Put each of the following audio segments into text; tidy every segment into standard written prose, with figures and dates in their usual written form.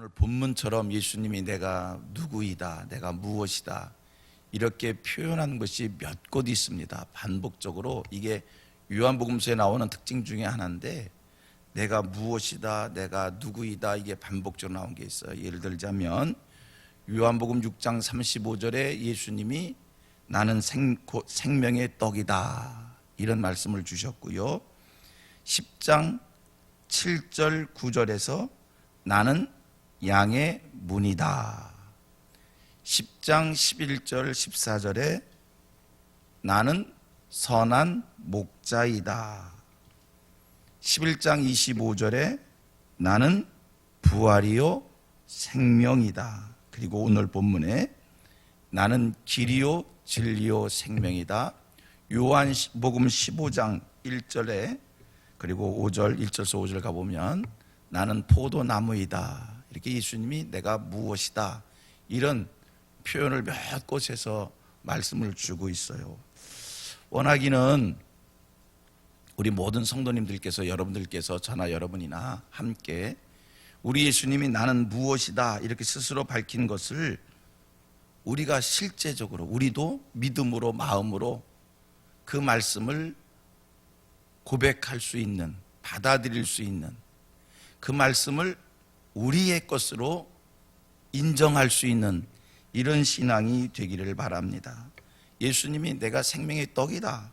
오늘 본문처럼 예수님이 내가 누구이다, 내가 무엇이다 이렇게 표현하는 것이 몇 곳 있습니다. 반복적으로 이게 요한복음서에 나오는 특징 중에 하나인데 내가 무엇이다, 내가 누구이다 이게 반복적으로 나온 게 있어요. 예를 들자면 요한복음 6장 35절에 예수님이 나는 생명의 떡이다 이런 말씀을 주셨고요. 10장 7절 9절에서 나는 양의 문이다. 10장 11절 14절에 나는 선한 목자이다. 11장 25절에 나는 부활이요 생명이다. 그리고 오늘 본문에 나는 길이요 진리요 생명이다. 요한복음 15장 1절에 그리고 5절 1절에서 5절 가보면 나는 포도나무이다. 이렇게 예수님이 내가 무엇이다 이런 표현을 몇 곳에서 말씀을 주고 있어요. 원하기는 우리 모든 성도님들께서 여러분들께서 저나 여러분이나 함께 우리 예수님이 나는 무엇이다 이렇게 스스로 밝힌 것을 우리가 실제적으로 우리도 믿음으로 마음으로 그 말씀을 고백할 수 있는, 받아들일 수 있는 그 말씀을 우리의 것으로 인정할 수 있는 이런 신앙이 되기를 바랍니다. 예수님이 내가 생명의 떡이다,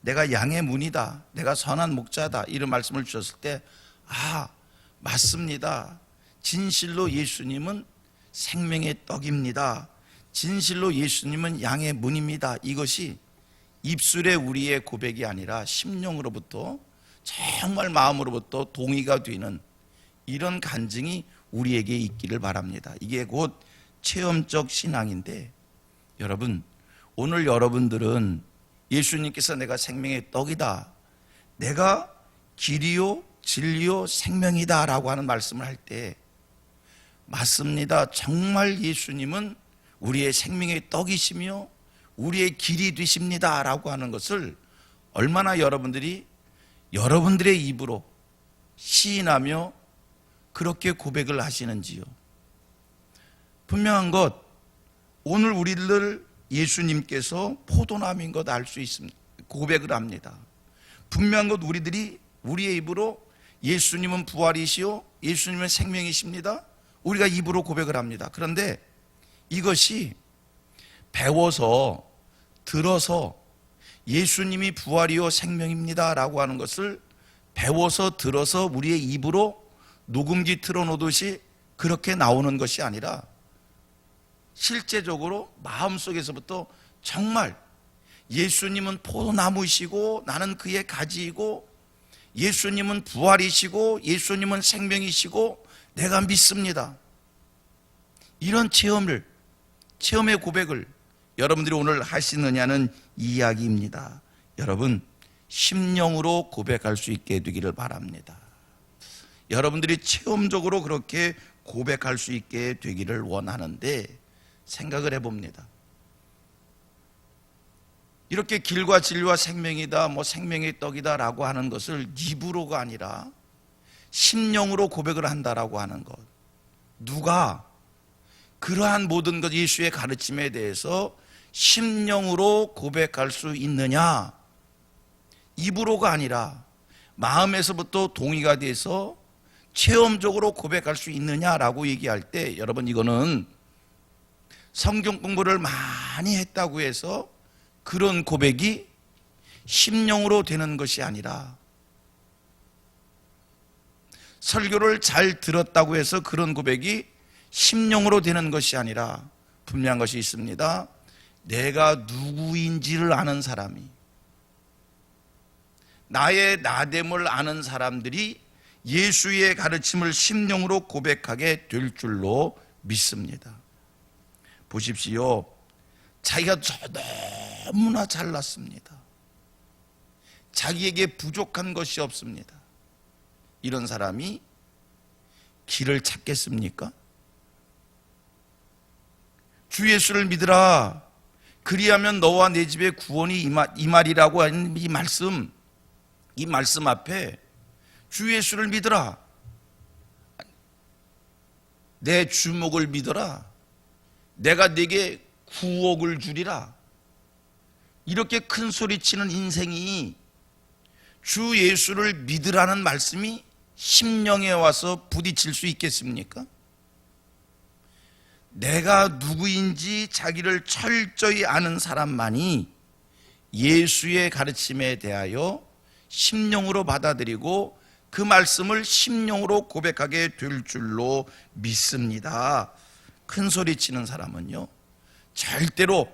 내가 양의 문이다, 내가 선한 목자다 이런 말씀을 주셨을 때 맞습니다. 진실로 예수님은 생명의 떡입니다. 진실로 예수님은 양의 문입니다. 이것이 입술의 우리의 고백이 아니라 심령으로부터 정말 마음으로부터 동의가 되는 이런 간증이 우리에게 있기를 바랍니다. 이게 곧 체험적 신앙인데 여러분 오늘 여러분들은 예수님께서 내가 생명의 떡이다, 내가 길이요 진리요 생명이다 라고 하는 말씀을 할 때 맞습니다. 정말 예수님은 우리의 생명의 떡이시며 우리의 길이 되십니다 라고 하는 것을 얼마나 여러분들이 여러분들의 입으로 시인하며 그렇게 고백을 하시는지요. 분명한 것 오늘 우리를 예수님께서 포도나무인 것 알 수 있습니다. 고백을 합니다. 분명한 것 우리들이 우리의 입으로 예수님은 부활이시오 예수님은 생명이십니다 우리가 입으로 고백을 합니다. 그런데 이것이 배워서 들어서 예수님이 부활이요 생명입니다 라고 하는 것을 배워서 들어서 우리의 입으로 녹음기 틀어놓듯이 그렇게 나오는 것이 아니라 실제적으로 마음속에서부터 정말 예수님은 포도나무이시고 나는 그의 가지이고 예수님은 부활이시고 예수님은 생명이시고 내가 믿습니다. 이런 체험의 고백을 여러분들이 오늘 하시느냐는 이야기입니다. 여러분 심령으로 고백할 수 있게 되기를 바랍니다. 여러분들이 체험적으로 그렇게 고백할 수 있게 되기를 원하는데 생각을 해봅니다. 이렇게 길과 진리와 생명이다, 생명의 떡이다 라고 하는 것을 입으로가 아니라 심령으로 고백을 한다라고 하는 것, 누가 그러한 모든 것 예수의 가르침에 대해서 심령으로 고백할 수 있느냐? 입으로가 아니라 마음에서부터 동의가 돼서 체험적으로 고백할 수 있느냐라고 얘기할 때 여러분 이거는 성경 공부를 많이 했다고 해서 그런 고백이 심령으로 되는 것이 아니라 설교를 잘 들었다고 해서 그런 고백이 심령으로 되는 것이 아니라 분명한 것이 있습니다. 내가 누구인지를 아는 사람이, 나의 나됨을 아는 사람들이 예수의 가르침을 심령으로 고백하게 될 줄로 믿습니다. 보십시오. 자기가 너무나 잘났습니다. 자기에게 부족한 것이 없습니다. 이런 사람이 길을 찾겠습니까? 주 예수를 믿으라. 그리하면 너와 내 집에 구원이 임하리라고 하는 이 말씀 앞에 주 예수를 믿으라. 내 주먹을 믿어라. 내가 네게 9억을 주리라. 이렇게 큰 소리치는 인생이 주 예수를 믿으라는 말씀이 심령에 와서 부딪힐 수 있겠습니까? 내가 누구인지 자기를 철저히 아는 사람만이 예수의 가르침에 대하여 심령으로 받아들이고 그 말씀을 심령으로 고백하게 될 줄로 믿습니다. 큰 소리 치는 사람은요, 절대로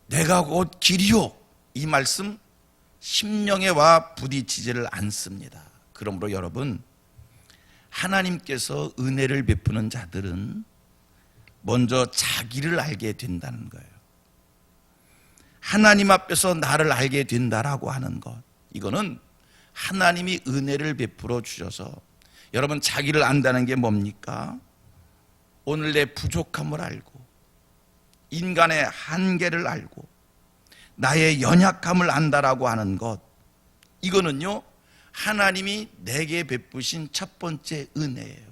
내가 곧 길이요, 이 말씀 심령에 와 부딪히지를 않습니다. 그러므로 여러분, 하나님께서 은혜를 베푸는 자들은 먼저 자기를 알게 된다는 거예요. 하나님 앞에서 나를 알게 된다라고 하는 것, 이거는 하나님이 은혜를 베풀어 주셔서, 여러분 자기를 안다는 게 뭡니까? 오늘 내 부족함을 알고, 인간의 한계를 알고, 나의 연약함을 안다라고 하는 것, 이거는요 하나님이 내게 베푸신 첫 번째 은혜예요.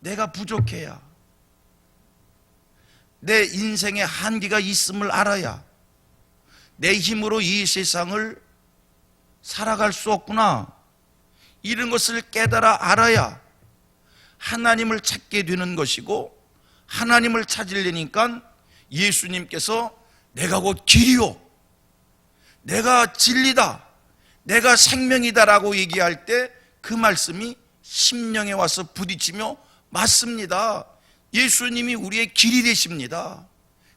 내가 부족해야, 내 인생에 한계가 있음을 알아야 내 힘으로 이 세상을 살아갈 수 없구나, 이런 것을 깨달아 알아야 하나님을 찾게 되는 것이고, 하나님을 찾으려니까 예수님께서 내가 곧 길이요, 내가 진리다, 내가 생명이다라고 얘기할 때 그 말씀이 심령에 와서 부딪히며 맞습니다. 예수님이 우리의 길이 되십니다.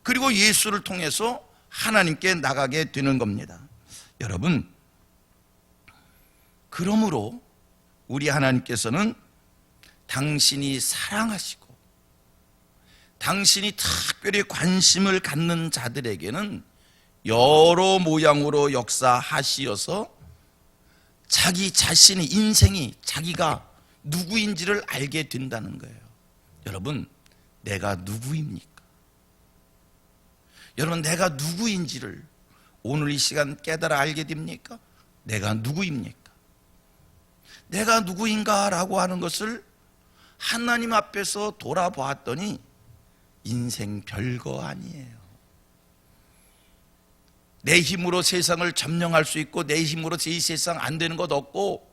그리고 예수를 통해서 하나님께 나가게 되는 겁니다. 여러분, 그러므로 우리 하나님께서는 당신이 사랑하시고 당신이 특별히 관심을 갖는 자들에게는 여러 모양으로 역사하시어서 자기 자신의 인생이, 자기가 누구인지를 알게 된다는 거예요. 여러분, 내가 누구입니까? 여러분, 내가 누구인지를 오늘 이 시간 깨달아 알게 됩니까? 내가 누구입니까? 내가 누구인가라고 하는 것을 하나님 앞에서 돌아보았더니 인생 별거 아니에요. 내 힘으로 세상을 점령할 수 있고, 내 힘으로 이 세상 안 되는 것 없고,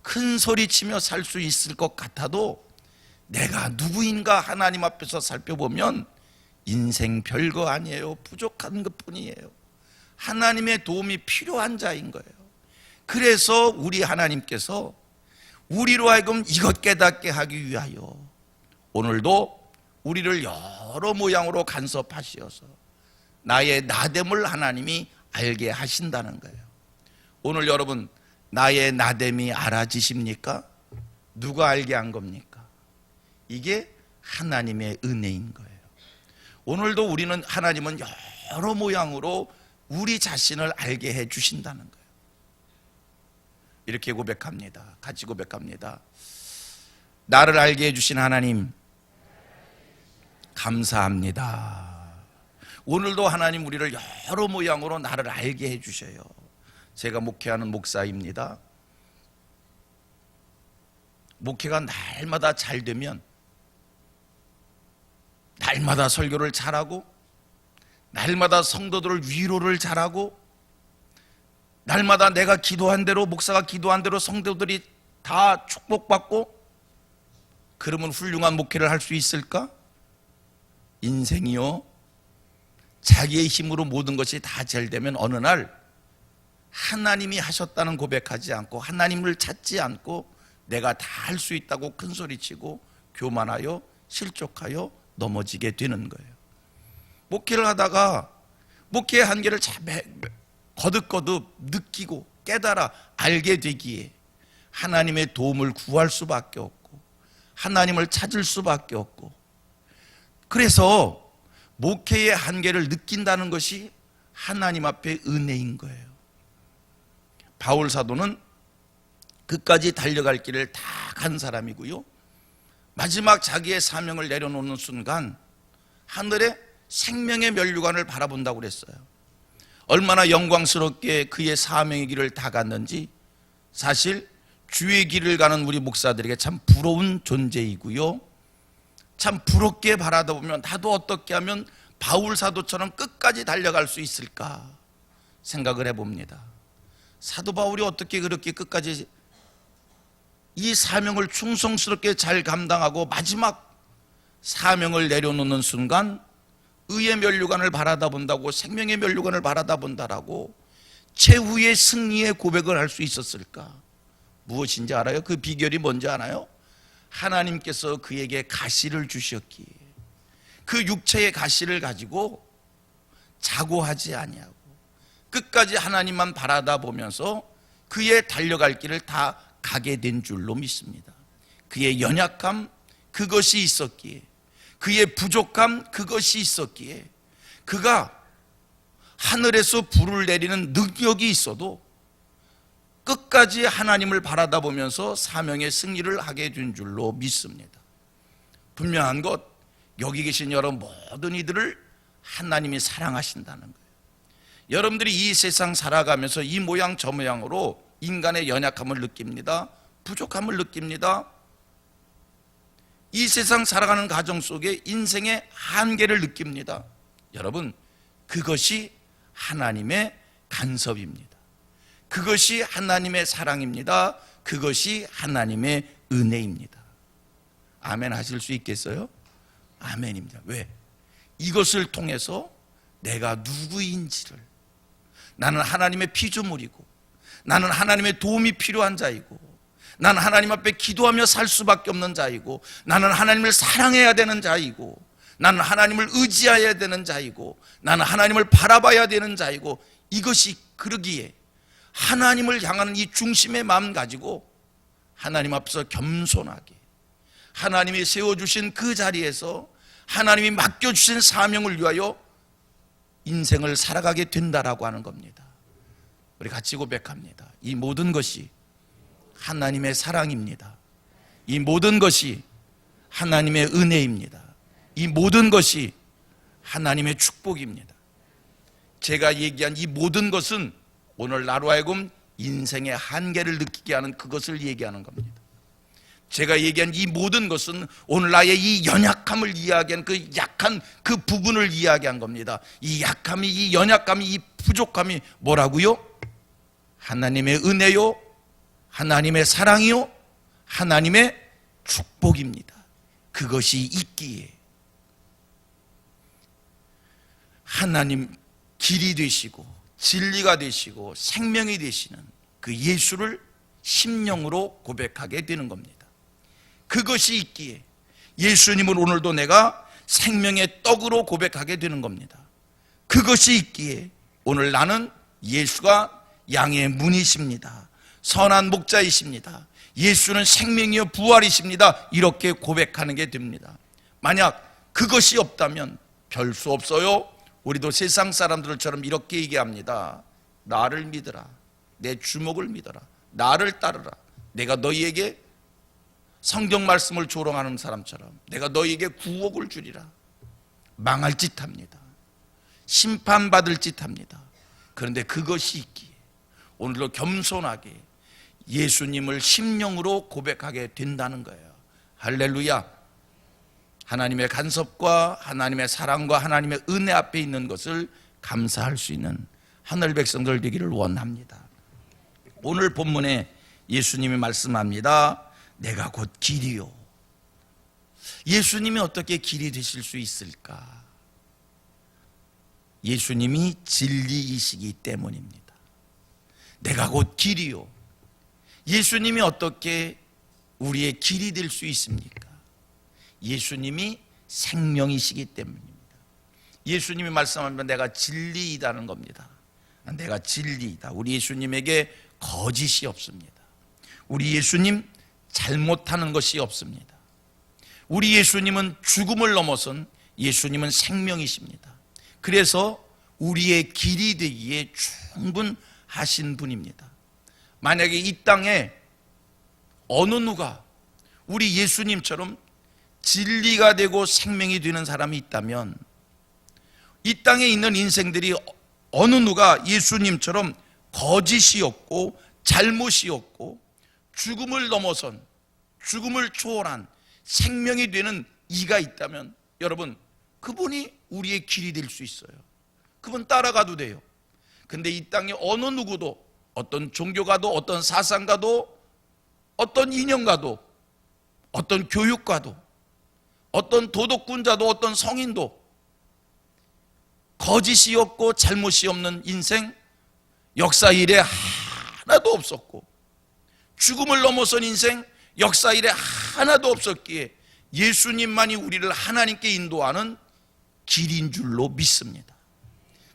큰 소리치며 살 수 있을 것 같아도 내가 누구인가 하나님 앞에서 살펴보면 인생 별거 아니에요. 부족한 것뿐이에요. 하나님의 도움이 필요한 자인 거예요. 그래서 우리 하나님께서 우리로 하여금 이것 깨닫게 하기 위하여 오늘도 우리를 여러 모양으로 간섭하시어서 나의 나됨을 하나님이 알게 하신다는 거예요. 오늘 여러분, 나의 나됨이 알아지십니까? 누가 알게 한 겁니까? 이게 하나님의 은혜인 거예요. 오늘도 우리는, 하나님은 여러 모양으로 우리 자신을 알게 해 주신다는 거예요. 이렇게 고백합니다. 같이 고백합니다. 나를 알게 해 주신 하나님 감사합니다. 오늘도 하나님 우리를 여러 모양으로 나를 알게 해 주셔요. 제가 목회하는 목사입니다. 목회가 날마다 잘 되면, 날마다 설교를 잘하고, 날마다 성도들을 위로를 잘하고, 날마다 내가 기도한 대로, 목사가 기도한 대로 성도들이 다 축복받고, 그러면 훌륭한 목회를 할 수 있을까? 인생이요, 자기의 힘으로 모든 것이 다 잘 되면 어느 날 하나님이 하셨다는 고백하지 않고, 하나님을 찾지 않고 내가 다 할 수 있다고 큰소리치고 교만하여 실족하여 넘어지게 되는 거예요. 목회를 하다가 목회의 한계를 거듭거듭 느끼고 깨달아 알게 되기에 하나님의 도움을 구할 수밖에 없고, 하나님을 찾을 수밖에 없고, 그래서 목회의 한계를 느낀다는 것이 하나님 앞에 은혜인 거예요. 바울 사도는 끝까지 달려갈 길을 다 간 사람이고요, 마지막 자기의 사명을 내려놓는 순간 하늘의 생명의 면류관을 바라본다고 그랬어요. 얼마나 영광스럽게 그의 사명의 길을 다 갔는지, 사실 주의 길을 가는 우리 목사들에게 참 부러운 존재이고요, 참 부럽게 바라다 보면 나도 어떻게 하면 바울 사도처럼 끝까지 달려갈 수 있을까 생각을 해봅니다. 사도 바울이 어떻게 그렇게 끝까지 이 사명을 충성스럽게 잘 감당하고 마지막 사명을 내려놓는 순간 의의 면류관을 바라다 본다고, 생명의 면류관을 바라다 본다라고 최후의 승리의 고백을 할 수 있었을까? 무엇인지 알아요? 그 비결이 뭔지 아나요? 하나님께서 그에게 가시를 주셨기에 그 육체의 가시를 가지고 자고하지 아니하고 끝까지 하나님만 바라다 보면서 그의 달려갈 길을 다 가게 된 줄로 믿습니다. 그의 연약함 그것이 있었기에, 그의 부족함 그것이 있었기에 그가 하늘에서 불을 내리는 능력이 있어도 끝까지 하나님을 바라다 보면서 사명의 승리를 하게 된 줄로 믿습니다. 분명한 것, 여기 계신 여러분 모든 이들을 하나님이 사랑하신다는 거예요. 여러분들이 이 세상 살아가면서 이 모양 저 모양으로 인간의 연약함을 느낍니다. 부족함을 느낍니다. 이 세상 살아가는 가정 속에 인생의 한계를 느낍니다. 여러분, 그것이 하나님의 간섭입니다. 그것이 하나님의 사랑입니다. 그것이 하나님의 은혜입니다. 아멘 하실 수 있겠어요? 아멘입니다. 왜? 이것을 통해서 내가 누구인지를, 나는 하나님의 피조물이고, 나는 하나님의 도움이 필요한 자이고, 나는 하나님 앞에 기도하며 살 수밖에 없는 자이고, 나는 하나님을 사랑해야 되는 자이고, 나는 하나님을 의지해야 되는 자이고, 나는 하나님을 바라봐야 되는 자이고, 이것이 그러기에 하나님을 향하는 이 중심의 마음 가지고 하나님 앞에서 겸손하게 하나님이 세워주신 그 자리에서 하나님이 맡겨주신 사명을 위하여 인생을 살아가게 된다라고 하는 겁니다. 우리 같이 고백합니다. 이 모든 것이 하나님의 사랑입니다. 이 모든 것이 하나님의 은혜입니다. 이 모든 것이 하나님의 축복입니다. 제가 얘기한 이 모든 것은 오늘 나로 하여금 인생의 한계를 느끼게 하는 그것을 얘기하는 겁니다. 제가 얘기한 이 모든 것은 오늘 나의 이 연약함을 이야기한 그 약한 그 부분을 이야기한 겁니다. 이 약함이, 이 연약함이, 이 부족함이 뭐라고요? 하나님의 은혜요, 하나님의 사랑이요, 하나님의 축복입니다. 그것이 있기에 하나님 길이 되시고 진리가 되시고 생명이 되시는 그 예수를 심령으로 고백하게 되는 겁니다. 그것이 있기에 예수님을 오늘도 내가 생명의 떡으로 고백하게 되는 겁니다. 그것이 있기에 오늘 나는 예수가 양의 문이십니다, 선한 목자이십니다, 예수는 생명이요 부활이십니다, 이렇게 고백하는 게 됩니다. 만약 그것이 없다면 별 수 없어요. 우리도 세상 사람들처럼 이렇게 얘기합니다. 나를 믿어라, 내 주목을 믿어라, 나를 따르라. 내가 너희에게 성경 말씀을 조롱하는 사람처럼 내가 너희에게 구옥을 주리라. 망할 짓 합니다. 심판받을 짓 합니다. 그런데 그것이 있기에 오늘도 겸손하게 예수님을 심령으로 고백하게 된다는 거예요. 할렐루야. 하나님의 간섭과 하나님의 사랑과 하나님의 은혜 앞에 있는 것을 감사할 수 있는 하늘 백성들 되기를 원합니다. 오늘 본문에 예수님이 말씀합니다. 내가 곧 길이요. 예수님이 어떻게 길이 되실 수 있을까? 예수님이 진리이시기 때문입니다. 내가 곧 길이요. 예수님이 어떻게 우리의 길이 될 수 있습니까? 예수님이 생명이시기 때문입니다. 예수님이 말씀하면 내가 진리이다는 겁니다. 내가 진리이다. 우리 예수님에게 거짓이 없습니다. 우리 예수님 잘못하는 것이 없습니다. 우리 예수님은 죽음을 넘어선 예수님은 생명이십니다. 그래서 우리의 길이 되기에 충분하신 분입니다. 만약에 이 땅에 어느 누가 우리 예수님처럼 진리가 되고 생명이 되는 사람이 있다면 이 땅에 있는 인생들이 어느 누가 예수님처럼 거짓이 없고 잘못이 없고 죽음을 넘어선, 죽음을 초월한 생명이 되는 이가 있다면 여러분, 그분이 우리의 길이 될 수 있어요. 그분 따라가도 돼요. 근데 이 땅에 어느 누구도, 어떤 종교가도, 어떤 사상가도, 어떤 이념가도, 어떤 교육가도, 어떤 도덕군자도, 어떤 성인도 거짓이 없고 잘못이 없는 인생, 역사 일에 하나도 없었고, 죽음을 넘어선 인생, 역사 일에 하나도 없었기에 예수님만이 우리를 하나님께 인도하는 길인 줄로 믿습니다.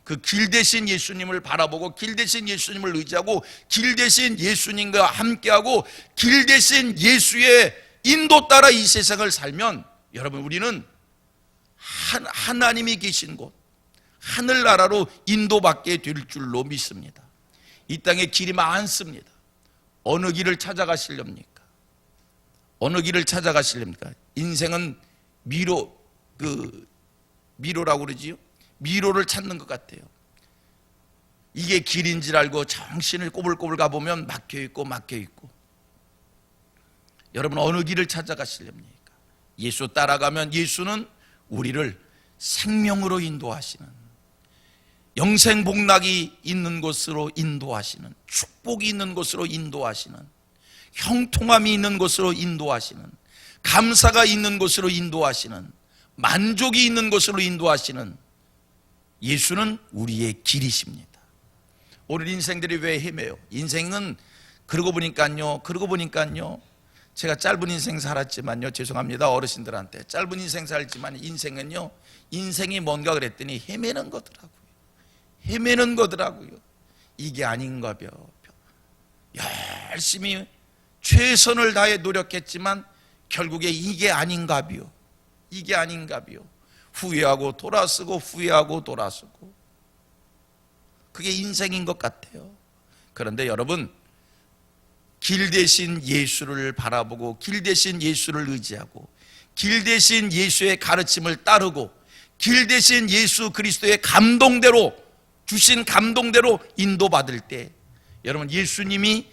그 길 대신 예수님을 바라보고, 길 대신 예수님을 의지하고, 길 대신 예수님과 함께하고, 길 대신 예수의 인도 따라 이 세상을 살면 여러분, 우리는 하나님이 계신 곳, 하늘나라로 인도받게 될 줄로 믿습니다. 이 땅에 길이 많습니다. 어느 길을 찾아가시렵니까? 어느 길을 찾아가시렵니까? 인생은 미로라고 그러지요? 미로를 찾는 것 같아요. 이게 길인 줄 알고 정신을 꼬불꼬불 가보면 막혀있고 막혀있고. 여러분, 어느 길을 찾아가시렵니까? 예수 따라가면 예수는 우리를 생명으로 인도하시는, 영생복락이 있는 곳으로 인도하시는, 축복이 있는 곳으로 인도하시는, 형통함이 있는 곳으로 인도하시는, 감사가 있는 곳으로 인도하시는, 만족이 있는 곳으로 인도하시는 예수는 우리의 길이십니다. 오늘 인생들이 왜 헤매요? 인생은 그러고 보니까요, 제가 짧은 인생 살았지만요, 죄송합니다 어르신들한테, 짧은 인생 살지만 인생은요, 인생이 뭔가 그랬더니 헤매는 거더라고요. 이게 아닌가벼. 열심히 최선을 다해 노력했지만 결국에 이게 아닌가벼. 후회하고 돌아서고, 후회하고 돌아서고. 그게 인생인 것 같아요. 그런데 여러분, 길 대신 예수를 바라보고, 길 대신 예수를 의지하고, 길 대신 예수의 가르침을 따르고, 길 대신 예수 그리스도의 감동대로, 주신 감동대로 인도받을 때 여러분, 예수님이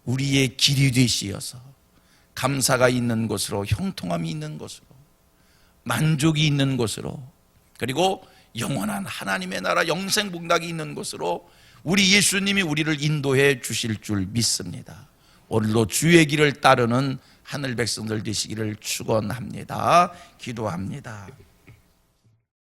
우리의 길이 되시어서 감사가 있는 곳으로, 형통함이 있는 곳으로, 만족이 있는 곳으로, 그리고 영원한 하나님의 나라 영생복락이 있는 곳으로 우리 예수님이 우리를 인도해 주실 줄 믿습니다. 오늘도 주의 길을 따르는 하늘 백성들 되시기를 축원합니다. 기도합니다.